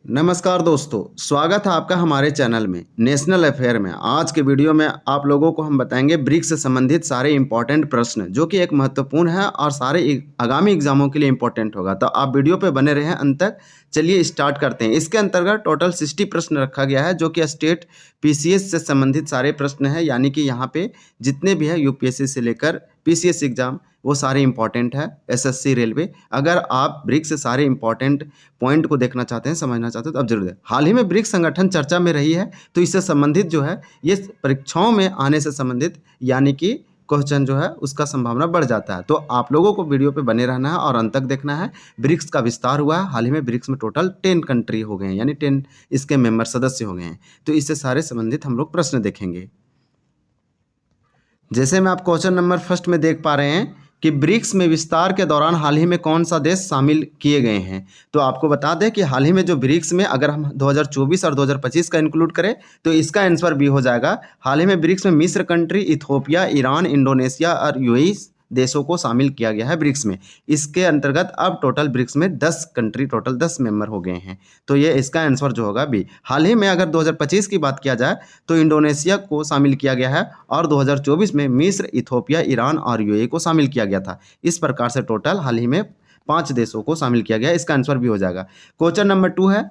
नमस्कार दोस्तों, स्वागत है आपका हमारे चैनल में नेशनल अफेयर में। आज के वीडियो में आप लोगों को हम बताएंगे ब्रिक्स से संबंधित सारे इंपॉर्टेंट प्रश्न जो कि एक महत्वपूर्ण है और सारे आगामी एग्जामों के लिए इंपॉर्टेंट होगा। तो आप वीडियो पे बने रहें अंत तक। चलिए स्टार्ट करते हैं। इसके अंतर्गत टोटल 60 प्रश्न रखा गया है जो कि स्टेट पीसीएस से संबंधित सारे प्रश्न हैं, यानी कि यहाँ पे जितने भी है यूपीएससी से लेकर पीसीएस एग्जाम वो सारे इंपॉर्टेंट है। एसएससी, रेलवे, अगर आप ब्रिक्स से सारे इंपॉर्टेंट पॉइंट को देखना चाहते हैं, समझना चाहते हैं तो अब जरूर दें। हाल ही में ब्रिक्स संगठन चर्चा में रही है, तो इससे संबंधित जो है ये परीक्षाओं में आने से संबंधित यानी कि क्वेश्चन जो है उसका संभावना बढ़ जाता है। तो आप लोगों को वीडियो पे बने रहना है और अंत तक देखना है। ब्रिक्स का विस्तार हुआ है हाल ही में। ब्रिक्स में टोटल 10 कंट्री हो गए हैं, यानी 10 इसके मेंबर सदस्य हो गए हैं। तो इससे सारे संबंधित हम लोग प्रश्न देखेंगे। जैसे में आप क्वेश्चन नंबर फर्स्ट में देख पा रहे हैं कि ब्रिक्स में विस्तार के दौरान हाल ही में कौन सा देश शामिल किए गए हैं। तो आपको बता दें कि हाल ही में जो ब्रिक्स में अगर हम 2024 और 2025 का इंक्लूड करें तो इसका आंसर भी हो जाएगा। हाल ही में ब्रिक्स में मिस्र कंट्री, इथियोपिया, ईरान, इंडोनेशिया और यूएई देशों को शामिल किया गया है ब्रिक्स में। इसके अंतर्गत अब टोटल ब्रिक्स में 10 कंट्री, टोटल 10 मेंबर हो गए हैं। तो ये इसका आंसर जो होगा बी। हाल ही में अगर 2025 की बात किया जाए तो इंडोनेशिया को शामिल किया गया है और 2024 में मिस्र, इथियोपिया, ईरान और यूएई को शामिल किया गया था। इस प्रकार से टोटल हाल ही में 5 देशों को शामिल किया गया। इसका आंसर भी हो जाएगा। क्वेश्चन नंबर 2 है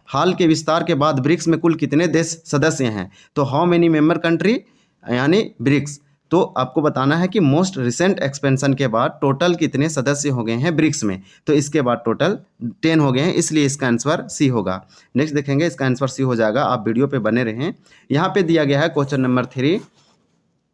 हाल के विस्तार के बाद ब्रिक्स में कुल कितने देश सदस्य हैं। तो हाउ मेनी मेंबर कंट्री यानी ब्रिक्स। तो आपको बताना है कि मोस्ट रिसेंट एक्सपेंशन के बाद टोटल कितने सदस्य हो गए हैं ब्रिक्स में। तो इसके बाद टोटल 10 हो गए हैं, इसलिए इसका आंसर सी होगा। नेक्स्ट देखेंगे, इसका आंसर सी हो जाएगा। आप वीडियो पे बने रहें। यहाँ पे दिया गया है क्वेश्चन नंबर 3,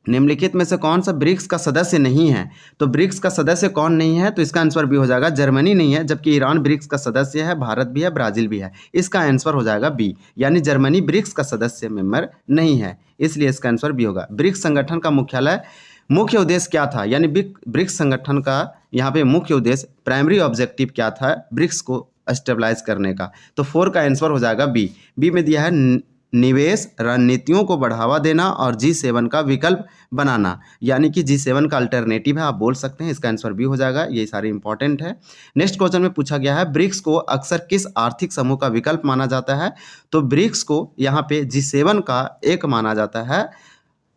निम्नलिखित में से कौन सा ब्रिक्स का सदस्य नहीं है। तो ब्रिक्स का सदस्य कौन नहीं है, तो इसका आंसर भी हो जाएगा जर्मनी नहीं है, जबकि ईरान ब्रिक्स का सदस्य है, भारत भी है, ब्राजील भी है। इसका आंसर हो जाएगा बी, यानी जर्मनी ब्रिक्स का सदस्य मेंबर नहीं है, इसलिए इसका आंसर बी होगा। ब्रिक्स संगठन का मुख्य उद्देश्य क्या था, यानी ब्रिक्स संगठन का यहाँ पे मुख्य उद्देश्य, प्राइमरी ऑब्जेक्टिव क्या था ब्रिक्स को स्टेबलाइज करने का। तो 4 का आंसर हो जाएगा बी। बी में दिया है निवेश रणनीतियों को बढ़ावा देना और G7 का विकल्प बनाना, यानी कि G7 का अल्टरनेटिव है, आप बोल सकते हैं। इसका आंसर भी हो जाएगा। ये सारे इंपॉर्टेंट है। नेक्स्ट क्वेश्चन में पूछा गया है ब्रिक्स को अक्सर किस आर्थिक समूह का विकल्प माना जाता है। तो ब्रिक्स को यहाँ पे G7 का एक माना जाता है,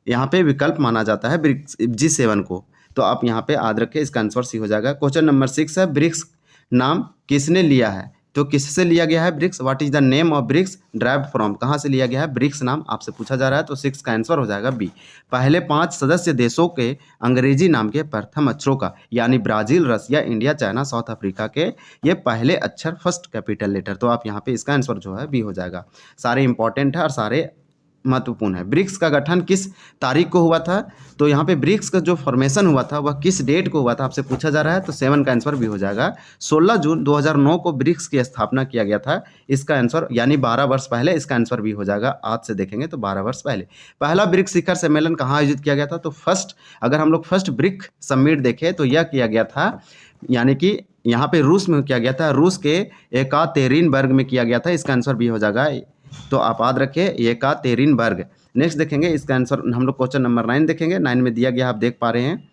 यहाँ पे विकल्प माना जाता है ब्रिक्स G7 को। तो आप यहाँ पे याद रखें, इसका आंसर सी हो जाएगा। क्वेश्चन नंबर 6 है ब्रिक्स नाम किसने लिया है। तो किससे लिया गया है BRICS, what is the name of BRICS derived from, कहाँ से लिया गया है ब्रिक्स नाम आपसे पूछा जा रहा है। तो 6 का आंसर हो जाएगा बी। पहले 5 सदस्य देशों के अंग्रेजी नाम के प्रथम अक्षरों का, यानी ब्राजील, रसिया, इंडिया, चाइना, साउथ अफ्रीका के ये पहले अक्षर फर्स्ट कैपिटल लेटर। तो आप यहाँ पे इसका आंसर जो है बी हो जाएगा। सारे इंपॉर्टेंट है और सारे महत्वपूर्ण है। ब्रिक्स का गठन किस तारीख को हुआ था। तो यहाँ पे ब्रिक्स का जो फॉर्मेशन हुआ था वह किस डेट को हुआ था आपसे पूछा जा रहा है। तो 7 का आंसर भी हो जाएगा। 16 जून 2009 को ब्रिक्स की स्थापना किया गया था। इसका आंसर यानी 12 वर्ष पहले, इसका आंसर भी हो जाएगा। आज से देखेंगे तो 12 वर्ष पहले। पहला ब्रिक्स शिखर सम्मेलन कहाँ आयोजित किया गया था। तो अगर हम लोग फर्स्ट ब्रिक समिट देखें तो यह किया गया था, यानी कि यहाँ पे रूस में किया गया था। रूस के एकातेरिनबर्ग में किया गया था। इसका आंसर भी हो जाएगा। तो आप याद रखें येकातेरिनबर्ग। नेक्स्ट देखेंगे, इसका आंसर हम लोग क्वेश्चन नंबर 9 देखेंगे। 9 में दिया गया, आप देख पा रहे हैं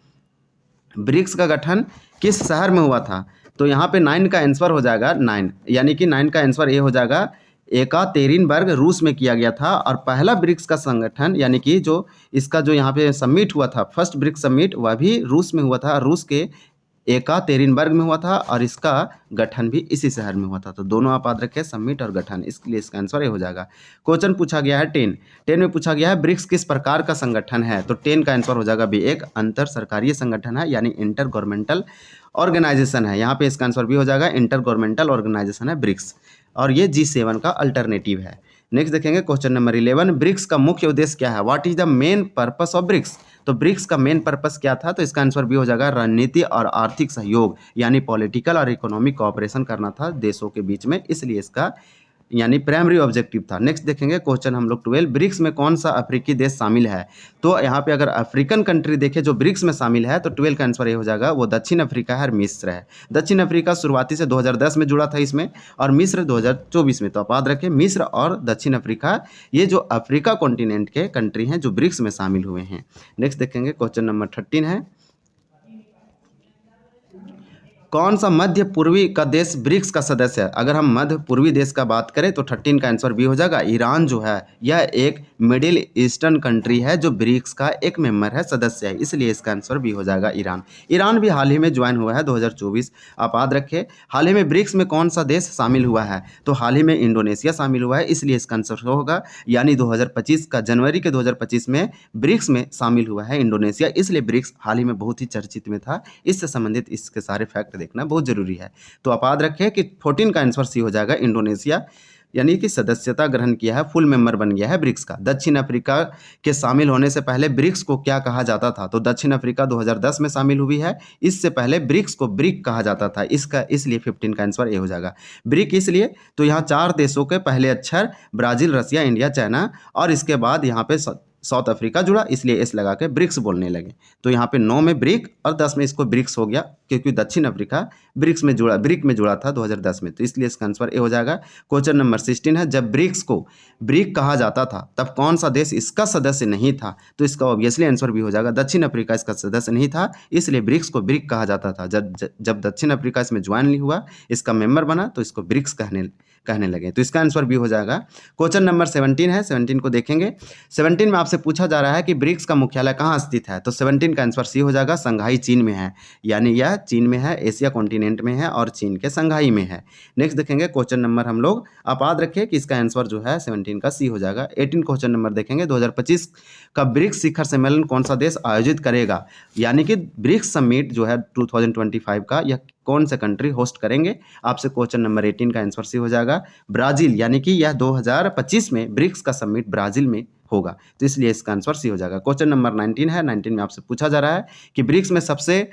ब्रिक्स का गठन किस शहर में हुआ था। तो यहाँ पे 9 का आंसर हो जाएगा 9, यानी कि 9 का आंसर ये हो जाएगा येकातेरिनबर्ग रूस में किया गया था। और पहला ब्रिक्स का संगठन यानी कि जो इसका जो यहाँ पे समिट हुआ था, फर्स्ट ब्रिक्स समिट, वह भी रूस में हुआ था। रूस के एकातेरिनबर्ग में हुआ था और इसका गठन भी इसी शहर में हुआ था। तो दोनों आप याद रखें, समिट और गठन, इसके लिए इसका आंसर ये हो जाएगा। क्वेश्चन पूछा गया है 10 में पूछा गया है ब्रिक्स किस प्रकार का संगठन है। तो 10 का आंसर हो जाएगा बी, एक अंतर सरकारी संगठन है, यानी इंटर गवर्नमेंटल ऑर्गेनाइजेशन है। यहाँ पे इसका आंसर भी हो जाएगा, इंटर गवर्नमेंटल ऑर्गेनाइजेशन है ब्रिक्स, और ये G7 का अल्टरनेटिव है। नेक्स्ट देखेंगे क्वेश्चन नंबर 11, ब्रिक्स का मुख्य उद्देश्य क्या है, what is the main purpose of BRICS. तो ब्रिक्स का मेन पर्पस क्या था। तो इसका आंसर भी हो जाएगा रणनीति और आर्थिक सहयोग, यानी पॉलिटिकल और इकोनॉमिक कोऑपरेशन करना था देशों के बीच में, इसलिए इसका यानी प्राइमरी ऑब्जेक्टिव था। नेक्स्ट देखेंगे क्वेश्चन हम लोग 12, ब्रिक्स में कौन सा अफ्रीकी देश शामिल है। तो यहाँ पे अगर अफ्रीकन कंट्री देखें जो ब्रिक्स में शामिल है तो 12 का आंसर ये हो जाएगा, वो दक्षिण अफ्रीका है और मिस्र है। दक्षिण अफ्रीका शुरुआती से 2010 में जुड़ा था इसमें, और मिस्र 2024 में। तो आप याद रखें, मिस्र और दक्षिण अफ्रीका ये जो अफ्रीका कॉन्टिनेंट के कंट्री हैं जो ब्रिक्स में शामिल हुए हैं। नेक्स्ट देखेंगे क्वेश्चन नंबर 13 है, कौन सा मध्य पूर्वी का देश ब्रिक्स का सदस्य है? अगर हम मध्य पूर्वी देश का बात करें तो 13 का आंसर बी हो जाएगा। ईरान जो है यह एक मिडिल ईस्टर्न कंट्री है जो ब्रिक्स का एक मेंबर है, सदस्य है, इसलिए इसका आंसर बी हो जाएगा ईरान। ईरान भी हाल ही में ज्वाइन हुआ है 2024। आप याद रखें, हाल ही में ब्रिक्स में कौन सा देश शामिल हुआ है? तो हाल ही में इंडोनेशिया शामिल हुआ है, इसलिए इसका आंसर होगा, यानी 2025 का जनवरी के 2025 में ब्रिक्स में शामिल हुआ है इंडोनेशिया, इसलिए ब्रिक्स हाल ही में बहुत ही चर्चित में था। इससे संबंधित इसके सारे फैक्ट देखना बहुत जरूरी है। तो आप याद रखें कि 14 का आंसर सी हो जाएगा, इंडोनेशिया यानी कि सदस्यता ग्रहण किया है, फुल मेंबर बन गया है ब्रिक्स का। दक्षिण अफ्रीका के शामिल होने से पहले ब्रिक्स को क्या कहा जाता था? तो दक्षिण अफ्रीका 2010 में शामिल हुई है, इससे पहले ब्रिक्स को ब्रिक कहा जाता था, इसका इसलिए 15 का आंसर ए हो जाएगा। ब्रिक इसलिए तो यहाँ 4 देशों के पहले अक्षर ब्राजील, रसिया, इंडिया, चाइना और इसके बाद यहाँ पे साउथ अफ्रीका जुड़ा, इसलिए एस लगा के ब्रिक्स बोलने लगे। तो यहाँ पे 9 में ब्रिक और 10 में इसको ब्रिक्स हो गया, क्योंकि दक्षिण अफ्रीका ब्रिक में जुड़ा था 2010 में, तो इसलिए इसका आंसर ए हो जाएगा। क्वेश्चन नंबर 16 है, जब ब्रिक्स को ब्रिक कहा जाता था तब कौन सा देश इसका सदस्य नहीं था? तो इसका ऑब्वियसली आंसर भी हो जाएगा, दक्षिण अफ्रीका इसका सदस्य नहीं था, इसलिए ब्रिक्स को ब्रिक कहा जाता था। जब दक्षिण अफ्रीका इसमें ज्वाइन नहीं हुआ, इसका मेंबर बना, तो इसको ब्रिक्स कहने लगे, तो इसका आंसर भी हो जाएगा। क्वेश्चन नंबर 17 है, 17 को देखेंगे। 17 में आपसे पूछा जा रहा है कि ब्रिक्स का मुख्यालय कहाँ स्थित है? तो 17 का आंसर सी हो जाएगा, संघाई चीन में है, यानी यह चीन में है, एशिया कॉन्टिनेंट में है और चीन के संघाई में है। नेक्स्ट देखेंगे क्वेश्चन नंबर, हम लोग आप याद रखिए कि इसका आंसर जो है 17 का सी हो जाएगा। 18 क्वेश्चन नंबर देखेंगे, 2025 का ब्रिक्स शिखर सम्मेलन कौन सा देश आयोजित करेगा? यानी कि ब्रिक्स समिट जो है 2025 का, यह कौन से कंट्री होस्ट करेंगे? आपसे क्वेश्चन नंबर 18 का आंसर सी हो जाएगा, ब्राजील, यानी कि यह 2025 में ब्रिक्स का समिट ब्राजील में होगा, तो इसलिए इसका आंसर सी हो जाएगा। क्वेश्चन नंबर 19 है, 19 में आपसे पूछा जा रहा है कि ब्रिक्स में सबसे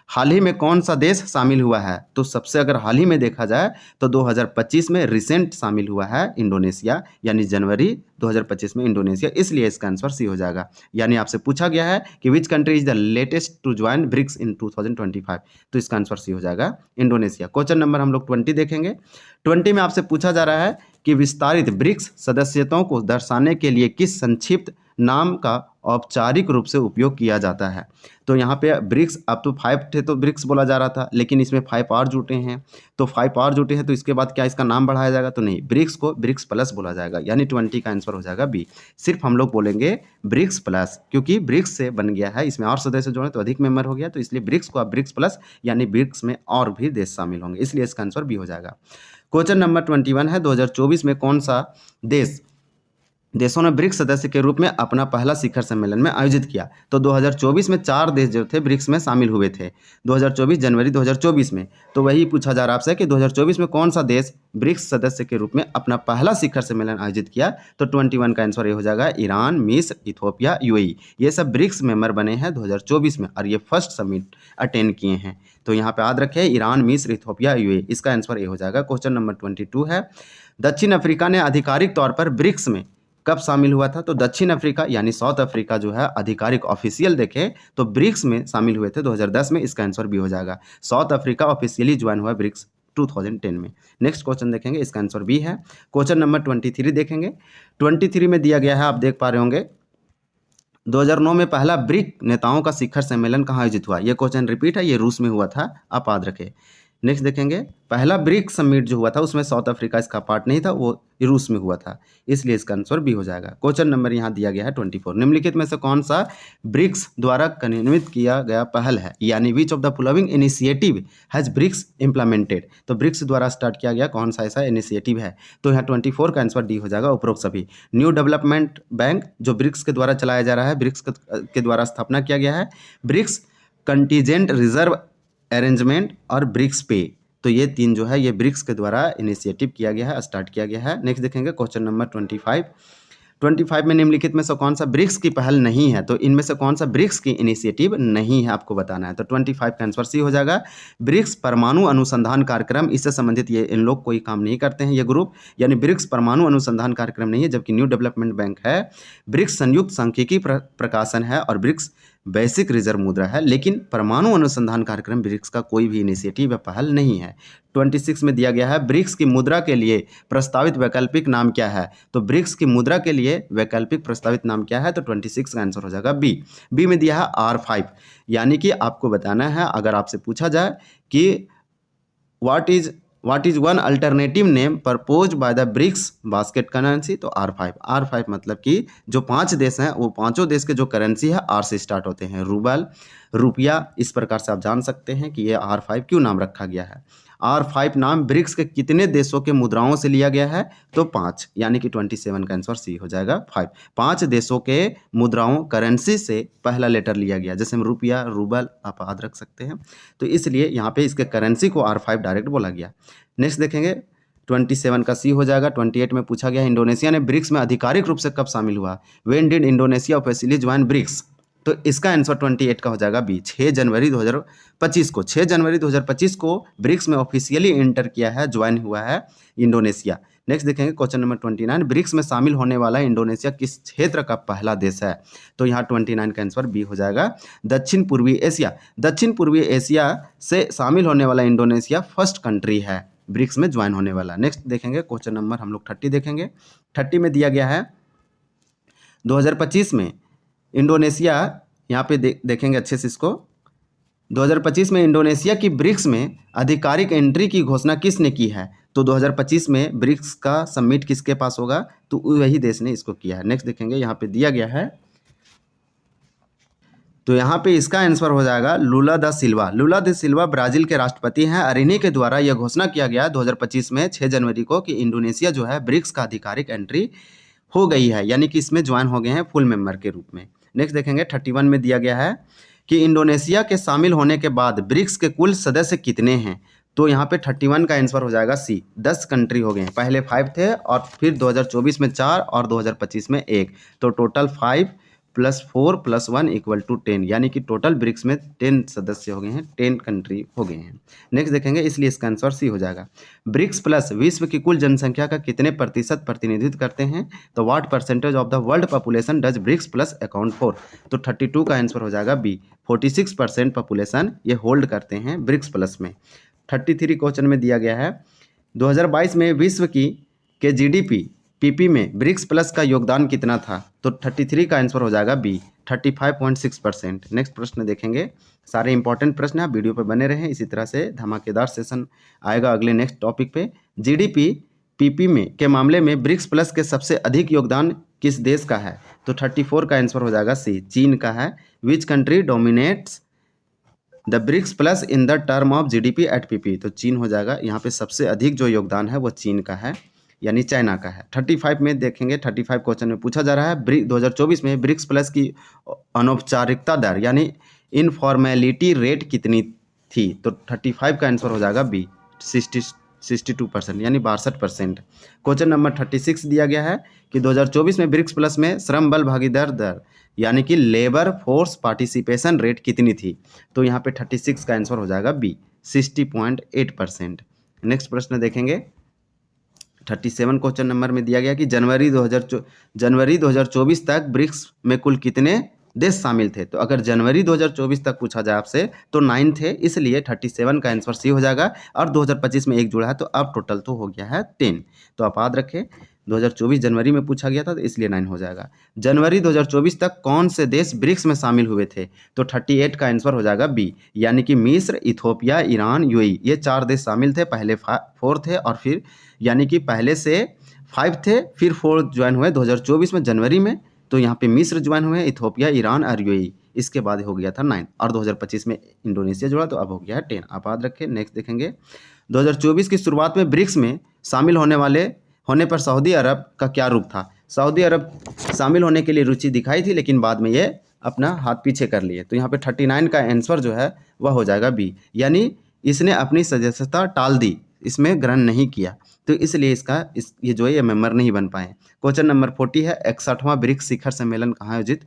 हाल ही में कौन सा देश शामिल हुआ है? तो सबसे अगर हाल ही में देखा जाए तो 2025 में रिसेंट शामिल हुआ है इंडोनेशिया, यानी जनवरी 2025 में इंडोनेशिया, इसलिए इसका आंसर सी हो जाएगा। यानी आपसे पूछा गया है कि which country is the latest to join BRICS in 2025, तो इसका आंसर सी हो जाएगा इंडोनेशिया। क्वेश्चन नंबर हम लोग 20 देखेंगे। 20 में आपसे पूछा जा रहा है कि विस्तारित ब्रिक्स सदस्यताओं को दर्शाने के लिए किस संक्षिप्त नाम का औपचारिक रूप से उपयोग किया जाता है? तो यहाँ पे ब्रिक्स, अब तो 5 थे तो ब्रिक्स बोला जा रहा था, लेकिन इसमें 5 और जुटे हैं, तो 5 और जुटे हैं, तो इसके बाद क्या इसका नाम बढ़ाया जाएगा? तो नहीं, ब्रिक्स को ब्रिक्स प्लस बोला जाएगा, यानी 20 का आंसर हो जाएगा बी। सिर्फ हम लोग बोलेंगे ब्रिक्स प्लस, क्योंकि ब्रिक्स से बन गया है, इसमें और सदस्य जोड़े तो अधिक मेंबर हो गया, तो इसलिए ब्रिक्स को आप ब्रिक्स प्लस, यानी ब्रिक्स में और भी देश शामिल होंगे, इसलिए इसका आंसर बी हो जाएगा। क्वेश्चन नंबर 21 है, 2024 में कौन सा देशों ने ब्रिक्स सदस्य के रूप में अपना पहला शिखर सम्मेलन में आयोजित किया? तो 2024 में 4 देश जो थे ब्रिक्स में शामिल हुए थे 2024 जनवरी 2024 में, तो वही पूछा जा रहा है आपसे कि 2024 में कौन सा देश ब्रिक्स सदस्य के रूप में अपना पहला शिखर सम्मेलन आयोजित किया? तो 21 का आंसर ये हो जाएगा, ईरान, मिस्र, इथोपिया, यूएई, ये सब ब्रिक्स मेंबर बने हैं 2024 में और ये फर्स्ट समिट अटेंड किए हैं। तो यहाँ पे याद रखें, ईरान, मिस्र, इथोपिया, यूएई, इसका आंसर ये हो जाएगा। क्वेश्चन नंबर 22 है, दक्षिण अफ्रीका ने आधिकारिक तौर पर ब्रिक्स में कब शामिल हुआ था? तो दक्षिण अफ्रीका यानी साउथ अफ्रीका जो है आधिकारिक ऑफिशियल देखें तो ब्रिक्स में शामिल हुए थे 2010 में, इसका आंसर भी हो जाएगा। साउथ अफ्रीका ऑफिशियली ज्वाइन हुआ ब्रिक्स 2010 में। नेक्स्ट क्वेश्चन देखेंगे, इसका आंसर बी है। क्वेश्चन नंबर 23 देखेंगे। 23 में दिया गया है, आप देख पा रहे होंगे, 2009 में पहला ब्रिक नेताओं का शिखर सम्मेलन कहाँ आयोजित हुआ? ये क्वेश्चन रिपीट है, ये रूस में हुआ था, आप याद रखें। नेक्स्ट देखेंगे, पहला ब्रिक समिट जो हुआ था उसमें साउथ अफ्रीका इसका पार्ट नहीं था, वो रूस में हुआ था, इसलिए इसका आंसर बी हो जाएगा। क्वेश्चन नंबर यहाँ दिया गया है 24, निम्नलिखित में से कौन सा ब्रिक्स द्वारा कार्यान्वित किया गया पहल है? यानी which of the following initiative has BRICS implemented? तो ब्रिक्स द्वारा स्टार्ट किया गया कौन सा ऐसा इनिशिएटिव है? तो यहाँ 24 का आंसर डी हो जाएगा, उपरोक्त सभी। न्यू डेवलपमेंट बैंक जो ब्रिक्स के द्वारा चलाया जा रहा है, ब्रिक्स के द्वारा स्थापना किया गया है, ब्रिक्स कंटीजेंट रिजर्व अरेंजमेंट और ब्रिक्स पे, तो ये 3 जो है ये ब्रिक्स के द्वारा इनिशिएटिव किया गया है, स्टार्ट किया गया है। नेक्स्ट देखेंगे क्वेश्चन नंबर 25 में निम्नलिखित में से कौन सा ब्रिक्स की पहल नहीं है? तो इनमें से कौन सा ब्रिक्स की इनिशिएटिव नहीं है आपको बताना है। तो 25 का आंसर सी हो जाएगा, ब्रिक्स परमाणु अनुसंधान कार्यक्रम, इससे संबंधित ये इन लोग कोई काम नहीं करते हैं ये ग्रुप, यानी ब्रिक्स परमाणु अनुसंधान कार्यक्रम नहीं है। जबकि न्यू डेवलपमेंट बैंक है, ब्रिक्स संयुक्त सांख्यिकी प्रकाशन है और ब्रिक्स बेसिक रिजर्व मुद्रा है, लेकिन परमाणु अनुसंधान कार्यक्रम ब्रिक्स का कोई भी इनिशिएटिव या पहल नहीं है। 26 में दिया गया है, ब्रिक्स की मुद्रा के लिए प्रस्तावित वैकल्पिक नाम क्या है? तो ब्रिक्स की मुद्रा के लिए वैकल्पिक प्रस्तावित नाम क्या है? तो 26 का आंसर हो जाएगा बी में दिया है R5, यानी कि आपको बताना है, अगर आपसे पूछा जाए कि what is one alternative name propose by the BRICS basket currency? तो R5 मतलब कि जो 5 देश हैं वो पांचों देश के जो करेंसी है R से स्टार्ट होते हैं। रूबल, रुपया, इस प्रकार से आप जान सकते हैं कि ये R5 क्यों नाम रखा गया है। R5 नाम ब्रिक्स के कितने देशों के मुद्राओं से लिया गया है? तो 5, यानी कि 27 का आंसर सी हो जाएगा 5। 5 देशों के मुद्राओं करेंसी से पहला लेटर लिया गया, जैसे हम रुपया, रूबल आप याद रख सकते हैं, तो इसलिए यहाँ पे इसके करेंसी को R5 डायरेक्ट बोला गया। नेक्स्ट देखेंगे 27 का सी हो जाएगा। 28 में पूछा गया इंडोनेशिया ने ब्रिक्स में आधिकारिक रूप से कब शामिल हुआ? When did Indonesia officially join BRICS? तो इसका आंसर 28 का हो जाएगा बी, 6 जनवरी 2025 को। 6 जनवरी 2025 को ब्रिक्स में ऑफिशियली एंटर किया है, ज्वाइन हुआ है इंडोनेशिया। नेक्स्ट देखेंगे क्वेश्चन नंबर 29, ब्रिक्स में शामिल होने वाला इंडोनेशिया किस क्षेत्र का पहला देश है? तो यहाँ 29 का आंसर बी हो जाएगा, दक्षिण पूर्वी एशिया। दक्षिण पूर्वी एशिया से शामिल होने वाला इंडोनेशिया फर्स्ट कंट्री है ब्रिक्स में ज्वाइन होने वाला। नेक्स्ट देखेंगे क्वेश्चन नंबर हम लोग 30 देखेंगे। 30 में दिया गया है 2025 में इंडोनेशिया, यहाँ पे देखेंगे अच्छे से इसको, 2025 में इंडोनेशिया की ब्रिक्स में आधिकारिक एंट्री की घोषणा किसने की है? तो 2025 में ब्रिक्स का समिट किसके पास होगा? तो वही देश ने इसको किया है। नेक्स्ट देखेंगे यहाँ पे दिया गया है, तो यहाँ पे इसका आंसर हो जाएगा लूला दा सिल्वा। लूला दा सिल्वा ब्राज़ील के राष्ट्रपति हैं और इन्हीं के द्वारा यह घोषणा किया गया 2025 में 6 जनवरी को कि इंडोनेशिया जो है ब्रिक्स का आधिकारिक एंट्री हो गई है, यानी कि इसमें ज्वाइन हो गए हैं फुल मेंबर के रूप में। नेक्स्ट देखेंगे 31 में दिया गया है कि इंडोनेशिया के शामिल होने के बाद ब्रिक्स के कुल सदस्य कितने हैं? तो यहाँ पे 31 का आंसर हो जाएगा सी, 10 कंट्री हो गए हैं। पहले 5 थे और फिर 2024 में 4 और 2025 में 1, तो टोटल 5 + 4 + 1 = 10, यानी कि टोटल ब्रिक्स में 10 सदस्य हो गए हैं, 10 कंट्री हो गए हैं। नेक्स्ट देखेंगे, इसलिए इसका आंसर सी हो जाएगा। ब्रिक्स प्लस विश्व की कुल जनसंख्या का कितने प्रतिशत प्रतिनिधित्व करते हैं? तो what percentage of the world population does BRICS plus account for? तो 32 का आंसर हो जाएगा बी, 46% पॉपुलेशन ये होल्ड करते हैं ब्रिक्स प्लस में। 33 क्वेश्चन में दिया गया है 2022 में विश्व के जीडीपी पीपी में ब्रिक्स प्लस का योगदान कितना था? तो 33 का आंसर हो जाएगा बी, 35.6%। नेक्स्ट प्रश्न देखेंगे, सारे इंपॉर्टेंट प्रश्न हैं, वीडियो पर बने रहें, इसी तरह से धमाकेदार सेशन आएगा अगले नेक्स्ट टॉपिक पे। जीडीपी पीपी में के मामले में ब्रिक्स प्लस के सबसे अधिक योगदान किस देश का है? तो 34 का आंसर हो जाएगा सी, चीन का है। Which country dominates the BRICS plus in the term of GDP at PPP? तो चीन हो जाएगा, यहाँ पे सबसे अधिक जो योगदान है वो चीन का है, यानी चाइना का है। 35 में देखेंगे, 35 क्वेश्चन में पूछा जा रहा है 2024 में ब्रिक्स प्लस की अनौपचारिकता दर यानी इनफॉर्मेलिटी रेट कितनी थी? तो 35 का आंसर हो जाएगा बी, 62%, यानी 62%। क्वेश्चन नंबर 36 दिया गया है कि 2024 में ब्रिक्स प्लस में श्रम बल भागीदार दर यानी कि लेबर फोर्स पार्टिसिपेशन रेट कितनी थी? तो यहाँ पे 36 का आंसर हो जाएगा बी, 60.8%। नेक्स्ट प्रश्न देखेंगे, 37 क्वेश्चन नंबर में दिया गया कि जनवरी 2024 तक ब्रिक्स में कुल कितने देश शामिल थे? तो अगर जनवरी 2024 तक पूछा जाए आपसे तो 9 थे, इसलिए 37 का आंसर सी हो जाएगा। और 2025 में एक जुड़ा है तो अब टोटल तो हो गया है 10। तो आप याद रखें 2024 जनवरी में पूछा गया था तो इसलिए 9 हो जाएगा। जनवरी 2024 तक कौन से देश ब्रिक्स में शामिल हुए थे? तो 38 का आंसर हो जाएगा बी, यानी कि मिस्र, इथोपिया, ईरान, यूएई, ये 4 देश शामिल थे। पहले 4 थे और फिर यानी कि पहले से 5 थे, फिर 4 ज्वाइन हुए 2024 में जनवरी में। तो यहाँ पे मिस्र ज्वाइन हुए, इथोपिया, ईरान और यूएई, इसके बाद हो गया था 9 और 2025 में इंडोनेशिया जुड़ा तो अब हो गया है 10। आप याद रखें। नेक्स्ट देखेंगे 2024 की शुरुआत में ब्रिक्स में शामिल होने पर सऊदी अरब का क्या रूप था? सऊदी अरब शामिल होने के लिए रुचि दिखाई थी, लेकिन बाद में ये अपना हाथ पीछे कर लिए। तो यहाँ पे 39 का आंसर जो है वह हो जाएगा बी, यानी इसने अपनी सदस्यता टाल दी, इसमें ग्रहण नहीं किया, तो इसलिए ये जो है ये मेंबर नहीं बन पाए। क्वेश्चन नंबर 40 है 61वां ब्रिक्स शिखर सम्मेलन कहाँ आयोजित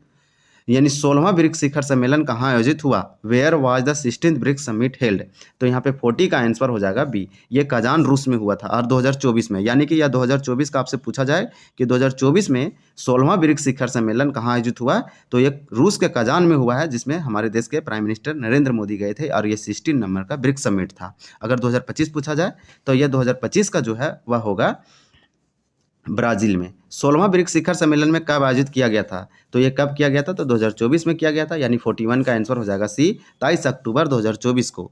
यानी 16वां ब्रिक्स शिखर सम्मेलन कहाँ आयोजित हुआ? Where was the 16th BRICS summit held? तो यहाँ पे 40 का आंसर हो जाएगा बी, ये कजान रूस में हुआ था और 2024 में, यानी कि यह 2024 का आपसे पूछा जाए कि 2024 में 16वां ब्रिक्स शिखर सम्मेलन कहाँ आयोजित हुआ, तो ये रूस के कजान में हुआ है, जिसमें हमारे देश के प्राइम मिनिस्टर नरेंद्र मोदी गए थे और ये 16 नंबर का ब्रिक्स समिट था। अगर 2025 पूछा जाए तो यह 2025 का जो है वह होगा ब्राज़ील में। 16वां ब्रिक्स शिखर सम्मेलन में कब आयोजित किया गया था? तो ये कब किया गया था? तो 2024 में किया गया था, यानी 41 का आंसर हो जाएगा सी, 23 अक्टूबर 2024 को।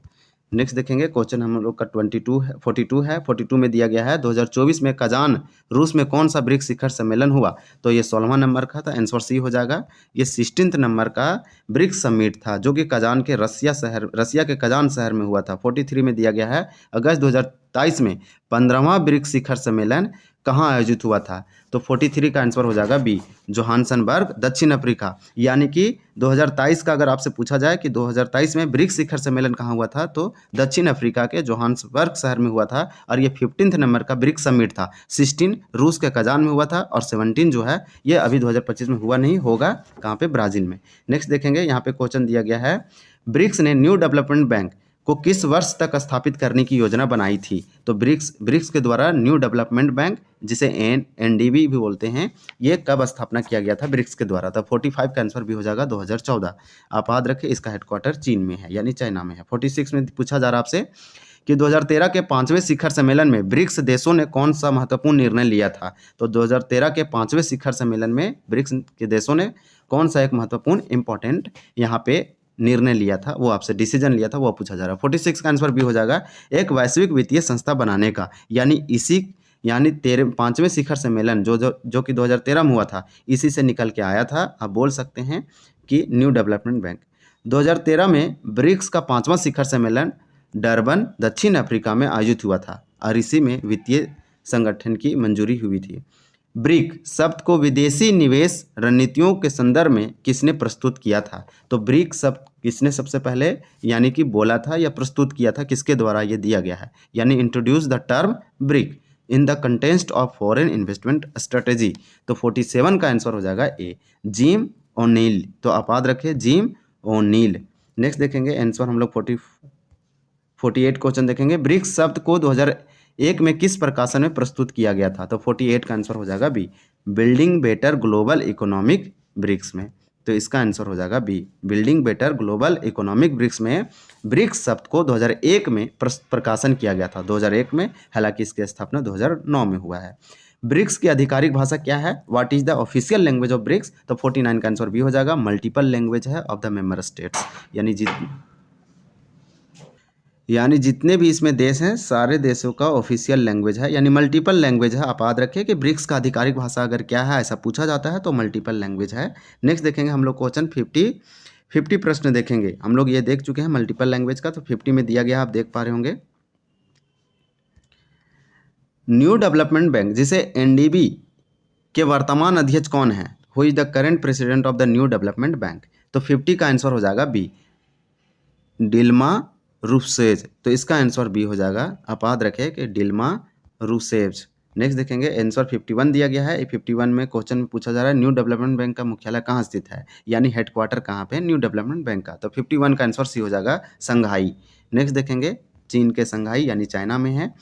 नेक्स्ट देखेंगे क्वेश्चन हम लोग का 42 है 42 में दिया गया है 2024 में कजान रूस में कौन सा ब्रिक्स शिखर सम्मेलन हुआ। तो ये 16वां नंबर का था, आंसर सी हो जाएगा। ये 16th नंबर का ब्रिक्स समिट था जो कि कजान के रसिया के कजान शहर में हुआ था। 43 में दिया गया है अगस्त 2023 में 15वां ब्रिक्स शिखर सम्मेलन कहाँ आयोजित हुआ था। तो 43 का आंसर हो जाएगा बी, जोहान्सनबर्ग, दक्षिण अफ्रीका। यानी कि 2023 का अगर आपसे पूछा जाए कि 2023 में ब्रिक्स शिखर सम्मेलन कहाँ हुआ था, तो दक्षिण अफ्रीका के जोहान्सबर्ग शहर में हुआ था। और ये 15 नंबर का ब्रिक्स समिट था। 16 रूस के कजान में हुआ था और 17 जो है ये अभी 2025 में हुआ नहीं, होगा कहाँ पे, ब्राज़ील में। नेक्स्ट देखेंगे, यहाँ पे क्वेश्चन दिया गया है ब्रिक्स ने न्यू डेवलपमेंट बैंक को किस वर्ष तक स्थापित करने की योजना बनाई थी। तो ब्रिक्स के द्वारा न्यू डेवलपमेंट बैंक, जिसे एनडीबी भी बोलते हैं, ये कब स्थापना किया गया था ब्रिक्स के द्वारा। तो 45 का आंसर भी हो जाएगा 2014। आप याद रखें इसका हेडक्वार्टर चीन में है, यानी चाइना में है। 46 में पूछा जा रहा आपसे कि 2013 के 5वें शिखर सम्मेलन में ब्रिक्स देशों ने कौन सा महत्वपूर्ण निर्णय लिया था। तो 2013 के 5वें शिखर सम्मेलन में ब्रिक्स के देशों ने कौन सा एक महत्वपूर्ण इंपॉर्टेंट यहाँ पे निर्णय लिया था, वो आपसे डिसीजन लिया था, वो पूछा जा रहा है। 46 का आंसर भी हो जाएगा एक वैश्विक वित्तीय संस्था बनाने का। यानी 5वें शिखर सम्मेलन जो कि 2013 में हुआ था, इसी से निकल के आया था। आप बोल सकते हैं कि न्यू डेवलपमेंट बैंक। 2013 में ब्रिक्स का 5वां शिखर सम्मेलन डरबन, दक्षिण अफ्रीका में आयोजित हुआ था और इसी में वित्तीय संगठन की मंजूरी हुई थी। ब्रिक शब्द को विदेशी निवेश रणनीतियों के संदर्भ में किसने प्रस्तुत किया था। तो ब्रिक शब्द किसने सबसे पहले यानी कि बोला था या प्रस्तुत किया था, किसके द्वारा ये दिया गया है, यानी introduce the term brick in the context of foreign investment strategy. तो 47 का आंसर हो जाएगा ए, जिम ओ'नील। तो आप याद रखें जिम ओ'नील। नेक्स्ट देखेंगे आंसर हम लोग 48 क्वेश्चन देखेंगे। ब्रिक्स शब्द को 2001 में किस प्रकाशन में प्रस्तुत किया गया था। तो 48 का आंसर हो जाएगा B, building better global economic BRICS में। तो इसका आंसर हो जाएगा B, building better global economic BRICS में ब्रिक्स शब्द को 2001 में प्रकाशन किया गया था, 2001 में। हालांकि इसकी स्थापना 2009 में हुआ है। ब्रिक्स की आधिकारिक भाषा क्या है, what is the official language of BRICS. तो 49 का आंसर भी हो जाएगा, मल्टीपल लैंग्वेज है ऑफ द मेंबर स्टेट्स। यानी जितने भी इसमें देश हैं सारे देशों का ऑफिशियल लैंग्वेज है, यानी मल्टीपल लैंग्वेज है। आप याद रखें कि ब्रिक्स का आधिकारिक भाषा अगर क्या है ऐसा पूछा जाता है तो मल्टीपल लैंग्वेज है। नेक्स्ट देखेंगे हम लोग क्वेश्चन 50 प्रश्न देखेंगे। हम लोग ये देख चुके हैं मल्टीपल लैंग्वेज का। तो 50 में दिया गया आप देख पा रहे होंगे, न्यू डेवलपमेंट बैंक जिसे एनडीबी के वर्तमान अध्यक्ष कौन है, who is the current president of the new development bank. तो 50 का आंसर हो जाएगा बी, डिल्मा रूसेफ। तो इसका आंसर बी हो जाएगा। आप याद रखें कि डिल्मा रूसेफ। नेक्स्ट देखेंगे आंसर 51 दिया गया है। 51 में क्वेश्चन में पूछा जा रहा है न्यू डेवलपमेंट बैंक का मुख्यालय कहाँ स्थित है, यानी हेडक्वार्टर कहाँ पे न्यू डेवलपमेंट बैंक का। तो 51 का आंसर सी हो जाएगा, संघाई। नेक्स्ट देखेंगे चीन के संघाई यानी चाइना में है।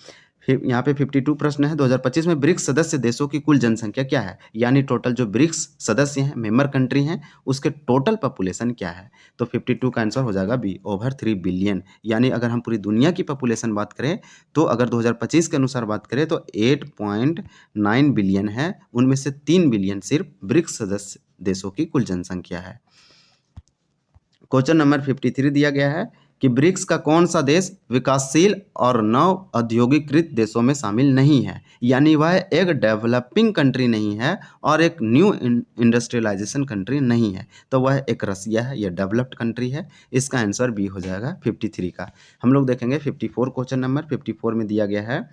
फिर यहाँ पे 52 प्रश्न है। 2025 में ब्रिक्स सदस्य देशों की कुल जनसंख्या क्या है, यानी टोटल जो ब्रिक्स सदस्य हैं, मेंबर कंट्री हैं, उसके टोटल पॉपुलेशन क्या है। तो 52 का आंसर हो जाएगा बी, ओवर 3 बिलियन। यानी अगर हम पूरी दुनिया की पॉपुलेशन बात करें तो अगर 2025 के अनुसार बात करें तो 8.9 बिलियन है, उनमें से 3 बिलियन सिर्फ ब्रिक्स सदस्य देशों की कुल जनसंख्या है। क्वेश्चन नंबर 53 दिया गया है कि ब्रिक्स का कौन सा देश विकासशील और नव औद्योगिकृत देशों में शामिल नहीं है, यानी वह एक डेवलपिंग कंट्री नहीं है और एक न्यू इंडस्ट्रियलाइजेशन कंट्री नहीं है। तो वह एक रसिया है, यह डेवलप्ड कंट्री है। इसका आंसर बी हो जाएगा 53 का। हम लोग देखेंगे 54 क्वेश्चन नंबर 54 में दिया गया है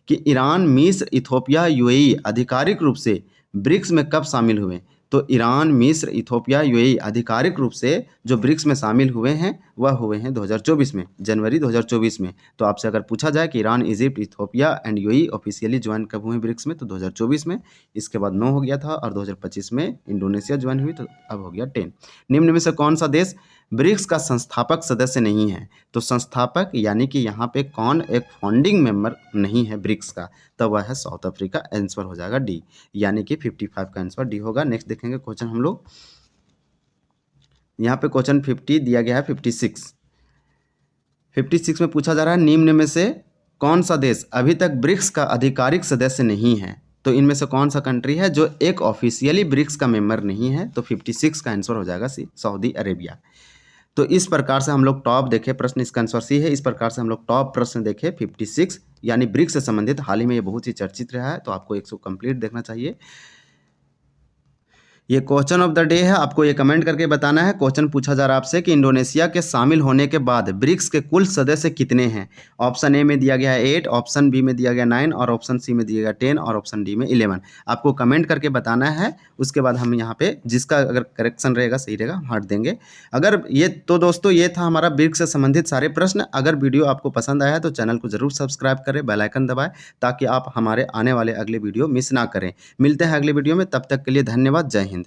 कि ईरान, मिस्र, इथोपिया, यूएई आधिकारिक रूप से ब्रिक्स में कब शामिल हुए। तो ईरान, मिस्र, इथोपिया, यूएई आधिकारिक रूप से जो ब्रिक्स में शामिल हुए हैं वह हुए हैं 2024 में, जनवरी 2024 में। तो आपसे अगर पूछा जाए कि Iran, Egypt, Ethiopia and UAE officially join कब हुए ब्रिक्स में, तो 2024 में। इसके बाद 9 हो गया था और 2025 में इंडोनेशिया ज्वाइन हुई, तो अब हो गया 10। निम्न में से कौन सा देश ब्रिक्स का संस्थापक सदस्य नहीं है। तो संस्थापक यानी कि यहाँ पे कौन एक फाउंडिंग मेंबर नहीं है ब्रिक्स का, तो वह है साउथ अफ्रीका। आंसर हो जाएगा डी, यानी कि 55 का आंसर डी होगा। नेक्स्ट देखेंगे क्वेश्चन हम लोग, यहाँ पे क्वेश्चन 50 दिया गया है 56 में पूछा जा रहा है निम्न में से कौन सा देश अभी तक ब्रिक्स का आधिकारिक सदस्य नहीं है। तो इनमें से कौन सा कंट्री है जो एक ऑफिशियली ब्रिक्स का मेंबर नहीं है। तो 56 का आंसर हो जाएगा सी, सऊदी अरेबिया। तो इस प्रकार से हम लोग टॉप देखे प्रश्न, इसका आंसर सी है। इस प्रकार से हम लोग टॉप प्रश्न देखे 56, यानी ब्रिक्स से संबंधित। हाल ही में ये बहुत ही चर्चित रहा है, तो आपको 100 कंप्लीट देखना चाहिए। ये क्वेश्चन ऑफ द डे है, आपको ये कमेंट करके बताना है। क्वेश्चन पूछा जा रहा है आपसे कि इंडोनेशिया के शामिल होने के बाद ब्रिक्स के कुल सदस्य कितने हैं। ऑप्शन ए में दिया गया है 8, ऑप्शन बी में दिया गया 9 और ऑप्शन सी में दिया गया 10 और ऑप्शन डी में 11। आपको कमेंट करके बताना है, उसके बाद हम यहाँ पे जिसका अगर करेक्शन रहेगा, सही रहेगा, हम हट देंगे। अगर ये तो दोस्तों ये था हमारा ब्रिक्स से संबंधित सारे प्रश्न। अगर वीडियो आपको पसंद आया है तो चैनल को जरूर सब्सक्राइब करें, बेल आइकन दबाएं, ताकि आप हमारे आने वाले अगले वीडियो मिस ना करें। मिलते हैं अगले वीडियो में, तब तक के लिए धन्यवाद। जय हिंद।